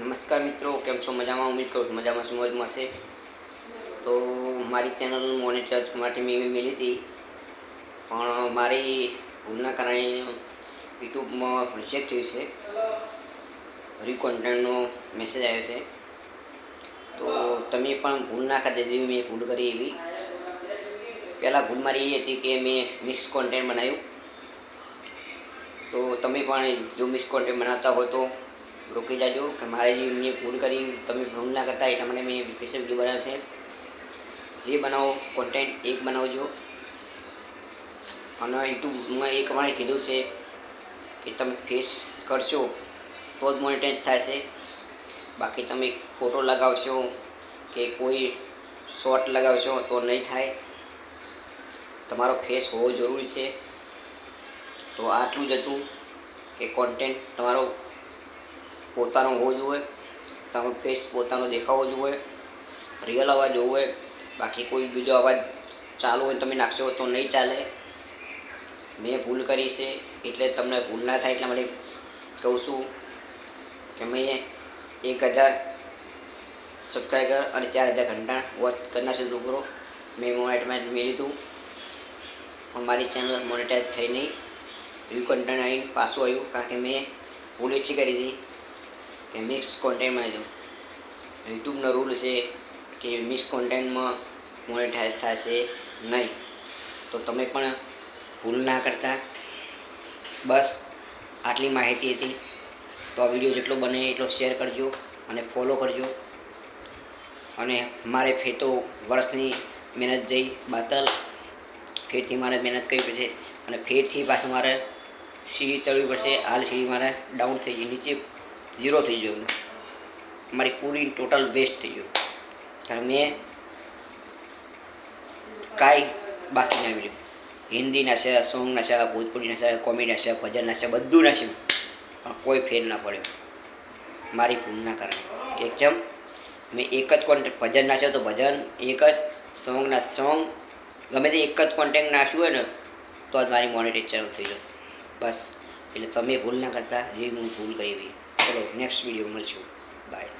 નમસ્કાર મિત્રો, કેમ છો? મજામાં? ઉમ્મીદ કરું મજામાં છું, મોજમાં છે. તો મારી ચેનલ મોનેટાઇઝ માટે મેં મેલી હતી, પણ મારી ભૂલના કારણે યુટ્યુબમાં રિજેક્ટ થયું છે. રીકોન્ટેન્ટનો મેસેજ આવ્યો છે. તો તમે પણ ભૂલ ના કરતા જેવી મેં ભૂલ કરી એવી. પહેલાં ભૂલ મારી એ હતી કે મેં મિક્સ કોન્ટેન્ટ બનાવ્યું. તો તમે પણ જો મિક્સ કોન્ટેન્ટ બનાવતા હોય તો રોકી જાજો કે મારે જે મેં ભૂલ કરી તમે ભૂલ ના કરતા એટલા માટે મેં સ્પેશિયલ વિડીયો બનાવ્યો છે. જે બનાવો કોન્ટેન્ટ એક બનાવજો. અને યુટ્યુબમાં એક અમારે કીધું છે કે તમે ફેસ કરશો તો જ મોનેટાઇઝ થાય છે. બાકી તમે ફોટો લગાવશો કે કોઈ શોર્ટ લગાવશો તો નહીં થાય. તમારો ફેસ હોવો જરૂરી છે. તો આટલું જ હતું કે કોન્ટેન્ટ તમારો પોતાનો હોવો જોઈએ, તમારો ફેસ પોતાનો દેખાવો જોઈએ, રિયલ અવાજ હોવો હોય. બાકી કોઈ બીજો અવાજ ચાલુ હોય તમે નાખશો તો નહીં ચાલે. મેં ભૂલ કરી છે એટલે તમને ભૂલ ના થાય એટલા માટે કહું છું કે મેં 1000 સબસ્ક્રાઈબર અને 4000 ઘંટા વોચ કરનાર છે છોકરો મેં મોનેટાઇઝ મેં લીધું, પણ મારી ચેનલ મોનેટાઇઝ થઈ નહીં. વ્યૂ કન્ટેન્ટ આવીને પાછું આવ્યું કારણ કે મેં ભૂલ એટલી કરી હતી કે મિક્સ કોન્ટેન્ટમાં આવ્યું. યુટ્યુબનો રૂલ છે કે મિક્સ કોન્ટેન્ટમાં મોનેટાઇઝ થાય છે નહીં. તો તમે પણ ભૂલ ના કરતા. બસ આટલી માહિતી હતી. તો આ વિડીયો જેટલો બને એટલો શેર કરજો અને ફોલો કરજો. અને મારે ફેતો વર્ષની મહેનત જઈ બાતલ. ફેરથી મારે મહેનત કરવી પડશે અને ફેરથી પાછું મારે સીડી ચડવી પડશે. હાલ સીડી મારે ડાઉન થઈ ગઈ, નીચે 0 થઈ ગયો. મારી પૂરી ટોટલ વેસ્ટ થઈ ગયું કારણ મેં કાંઈ બાકી ના મળ્યું. હિન્દીના છે, સોંગના છે, ભોજપુરીના છે, કોમેડીના છે, ભજનના છે, બધું નાખ્યું પણ કોઈ ફેર ના પડ્યો મારી ભૂલના કારણે. કે કેમ મેં એક જ કોન્ટેન્ટ ભજન નાખ્યો તો ભજન, એક જ સોંગના સોંગ, ગમે તે એક જ કોન્ટેન્ટ નાખ્યું હોય ને તો જ મારી મોનેટાઇઝ ચાલુ થઈ જાય. બસ એટલે તમે ભૂલ ના કરતા જેવી હું ભૂલ કરી હતી. ચલો નેક્સ્ટ વિડીયો મળશું. બાય.